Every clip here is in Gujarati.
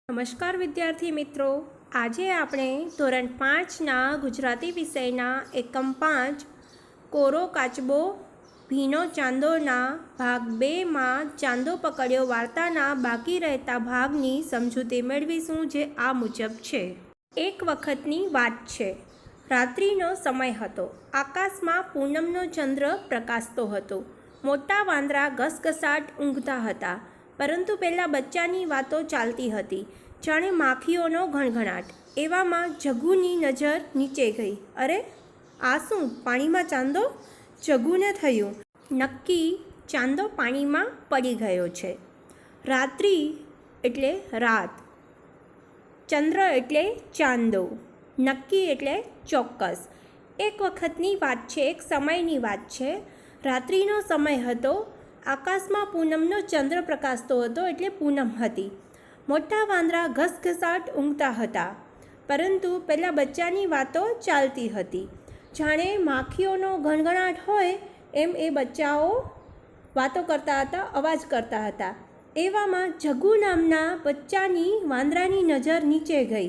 નમસ્કાર વિદ્યાર્થી મિત્રો, આજે આપણે ધોરણ 5ના ગુજરાતી વિષયના એકમ 5 કોરો કાચબો ભીનો ચાંદોના ભાગ 2માં ચાંદો પકડ્યો વાર્તાના બાકી રહેતા ભાગની સમજૂતી મેળવીશું, જે આ મુજબ છે. એક વખતની વાત છે. રાત્રિનો સમય હતો. આકાશમાં પૂનમનો ચંદ્ર પ્રકાશતો હતો. મોટા વાંદરા ઘસઘસાટ ઊંઘતા હતા, પરંતુ પેલા બચ્ચાની વાતો ચાલતી હતી, જાણે માખીઓનો ઘણઘણાટ. એવામાં જગ્ગુની નજર નીચે ગઈ. અરે, આ શું, પાણીમાં ચાંદો? જગ્ગુને થયું, નક્કી ચાંદો પાણીમાં પડી ગયો છે. રાત્રિ એટલે રાત, ચંદ્ર એટલે ચાંદો, નક્કી એટલે ચોક્કસ. એક વખતની વાત છે, એક સમયની વાત છે. રાત્રિનો સમય હતો. આકાશમાં પૂનમનો ચંદ્ર પ્રકાશતો હતો, એટલે પૂનમ હતી. મોટા વાંદરા ઘસઘસાટ ઊંઘતા હતા, પરંતુ પેલા બચ્ચાની વાતો ચાલતી હતી, જાણે માખીઓનો ઘણઘણાટ હોય એમ એ બચ્ચાઓ વાતો કરતા હતા, અવાજ કરતા હતા. એવામાં જગ્ગુ નામના બચ્ચાની વાંદરાની નજર નીચે ગઈ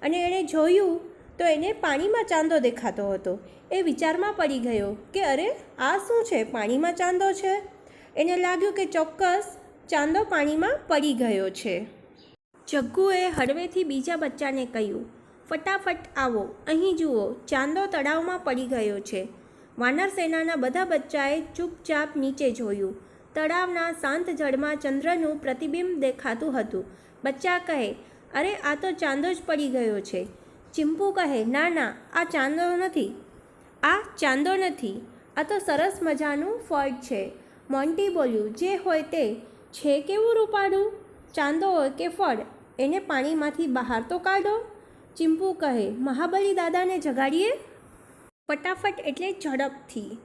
અને એણે જોયું તો એને પાણીમાં ચાંદો દેખાતો હતો. એ વિચારમાં પડી ગયો કે અરે, આ શું છે, પાણીમાં ચાંદો છે. એને લાગ્યું કે ચોક્કસ ચાંદો પાણીમાં પડી ગયો છે. જગ્ગુએ હળવેથી બીજા બચ્ચાને કહ્યું, ફટાફટ આવો, અહીં જુઓ, ચાંદો તળાવમાં પડી ગયો છે. વાનર સેનાના બધા બચ્ચાએ ચૂપચાપ નીચે જોયું. તળાવના શાંત જળમાં ચંદ્રનું પ્રતિબિંબ દેખાતું હતું. બચ્ચા કહે, અરે, આ તો ચાંદો જ પડી ગયો છે. ચિંપુ કહે, ના ના, આ ચાંદો નથી, આ ચાંદો નથી, આ તો સરસ મજાનું ફળ છે. મોન્ટી બોલ્યું, જે હોય તે છે. કેવું રૂપાળું, ચાંદો હોય કે ફળ, એને પાણીમાંથી બહાર તો કાઢો. ચિંપુ કહે, મહાબલી દાદાને જગાડીએ. ફટાફટ એટલે ઝડપથી.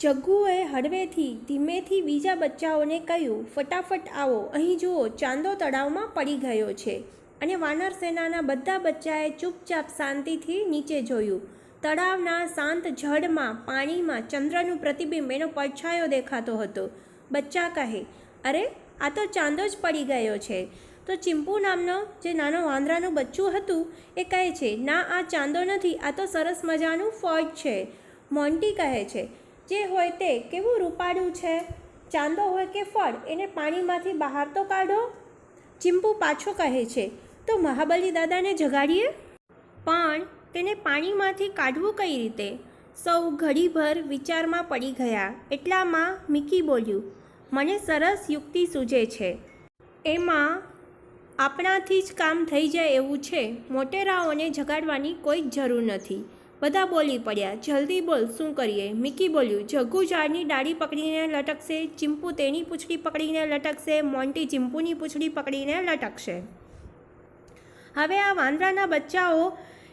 જગ્ગુએ હળવેથી ધીમેથી બીજા બચ્ચાઓને કહ્યું, ફટાફટ આવો, અહીં જુઓ, ચાંદો તળાવમાં પડી ગયો છે. અને વાનર સેનાના બધા બચ્ચાએ ચૂપચાપ શાંતિથી નીચે જોયું. તળાવના શાંત જળમાં, પાણીમાં ચંદ્રનું પ્રતિબિંબ, એનો પડછાયો દેખાતો હતો. બચ્ચા કહે, અરે, આ તો ચાંદો જ પડી ગયો છે. તો ચિંપુ નામનો જે નાનો વાંદરાનું બચ્ચું હતું એ કહે છે, ના, આ ચાંદો નથી, આ તો સરસ મજાનું ફળ છે. મોન્ટી કહે છે, જે હોય તે, કેવું રૂપાળું છે. ચાંદો હોય કે ફળ, એને પાણીમાંથી બહાર તો કાઢો. ચિંપુ પાછો કહે છે, તો મહાબલી દાદાને જગાડીએ. પણ તેને પાણીમાંથી કાઢવું કઈ રીતે? સૌ ઘડીભર વિચારમાં પડી ગયા. એટલામાં મિકી બોલ્યું, મને સરસ યુક્તિ સૂઝે છે. એમાં આપણાથી જ કામ થઈ જાય એવું છે. મોટેરાઓને જગાડવાની કોઈ જ જરૂર નથી. બધા બોલી પડ્યા, જલ્દી બોલ, શું કરીએ? મિકી બોલ્યું, જગ્ગુ ઝાડની ડાળી પકડીને લટકશે, ચિંપુ તેની પૂંછડી પકડીને લટકશે, મોન્ટી ચિંપુની પૂંછડી પકડીને લટકશે. હવે આ વાંદરાના બચ્ચાઓ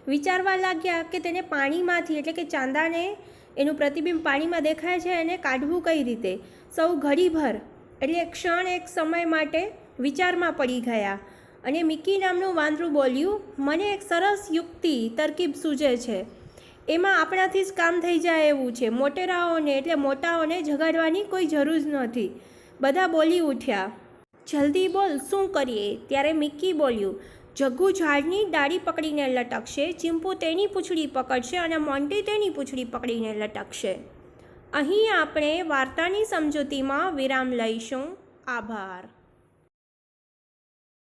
વિચારવા લાગ્યા કે તેને પાણીમાંથી, એટલે કે ચાંદાને, એનું પ્રતિબિંબ પાણીમાં દેખાય છે, એને કાઢવું કઈ રીતે. સૌ ઘડીભર એટલે ક્ષણ, એક સમય માટે વિચારમાં પડી ગયા. અને મિકી નામનું વાંદરું બોલ્યું, મને એક સરસ યુક્તિ, તરકીબ સૂઝે છે. એમાં આપણાથી જ કામ થઈ જાય એવું છે. મોટેરાઓને એટલે મોટાઓને જગાડવાની કોઈ જરૂર જ નથી. બધા બોલી ઉઠ્યા, જલ્દી બોલ, શું કરીએ? ત્યારે મિકી બોલ્યું, જગ્ગુ ઝાડની ડાળી પકડીને લટકશે, ચિંપુ તેની પૂંછડી પકડશે અને મોન્ટી તેની પૂંછડી પકડીને લટકશે. અહીં આપણે વાર્તાની સમજૂતીમાં વિરામ લઈશું. આભાર.